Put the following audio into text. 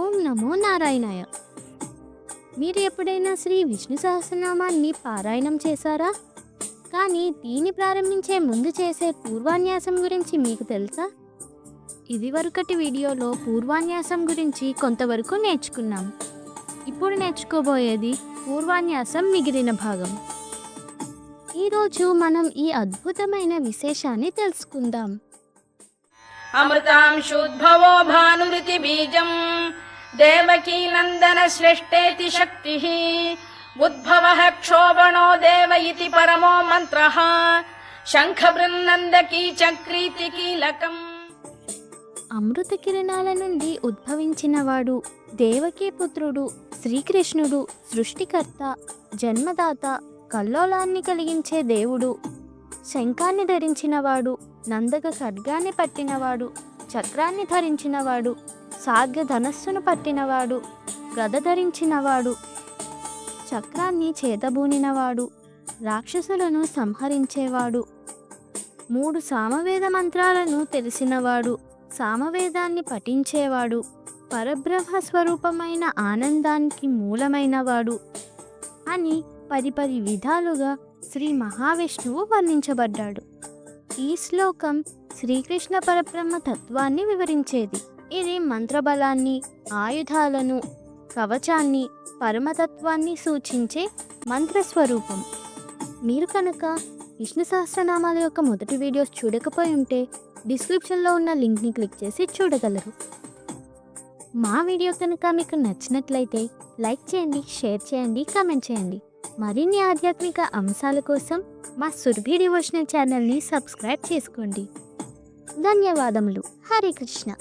ఓం నమో నారాయణాయ. మీరు ఎప్పుడైనా శ్రీ విష్ణు సహస్రనామాన్ని పారాయణం చేశారా? కానీ దీన్ని ప్రారంభించే ముందు చేసే పూర్వాన్యాసం గురించి మీకు తెలుసా? ఇదివరకటి వీడియోలో పూర్వాన్యాసం గురించి కొంతవరకు నేర్చుకున్నాం. ఇప్పుడు నేర్చుకోబోయేది పూర్వాన్యాసం మిగిలిన భాగం. ఈరోజు మనం ఈ అద్భుతమైన విశేషాన్ని తెలుసుకుందాం. అమృతాంశుద్భవో భానురితి బీజం దేవకీ నందన శ్రేష్ఠేతి శక్తి ఉద్భవః క్షోభణో దేవ ఇతి పరమో మంత్రః శంఖ బృందందకీ చక్రీతి కీలకం. అమృత కిరణాల నుండి ఉద్భవించినవాడు, దేవకీ పుత్రుడు, శ్రీకృష్ణుడు, సృష్టికర్త, జన్మదాత, కల్లోలాన్ని కలిగించే దేవుడు, శంఖాన్ని ధరించినవాడు, నందక ఖడ్గాన్ని పట్టినవాడు, చక్రాన్ని ధరించినవాడు, సార్గ ధనస్సును పట్టినవాడు, గద ధరించినవాడు, చక్రాన్ని చేతబూనినవాడు, రాక్షసులను సంహరించేవాడు, 3 సామవేద మంత్రాలను తెలిసినవాడు, సామవేదాన్ని పఠించేవాడు, పరబ్రహ్మ స్వరూపమైన ఆనందానికి మూలమైనవాడు అని 10 విధాలుగా శ్రీ మహావిష్ణువు వర్ణించబడ్డాడు. ఈ శ్లోకం శ్రీకృష్ణ పరబ్రహ్మ తత్వాన్ని వివరించేది. ఇది మంత్రబలాన్ని, ఆయుధాలను, కవచాన్ని, పరమతత్వాన్ని సూచించే మంత్రస్వరూపం. మీరు కనుక విష్ణు సహస్రనామాల యొక్క మొదటి వీడియోస్ చూడకపోయి ఉంటే డిస్క్రిప్షన్లో ఉన్న లింక్ని క్లిక్ చేసి చూడగలరు. మా వీడియో కనుక మీకు నచ్చినట్లయితే లైక్ చేయండి, షేర్ చేయండి, కామెంట్ చేయండి. మరిన్ని ఆధ్యాత్మిక అంశాల కోసం మా సురభి డివోషనల్ ఛానల్ని సబ్స్క్రైబ్ చేసుకోండి. ధన్యవాదములు. హరే కృష్ణ.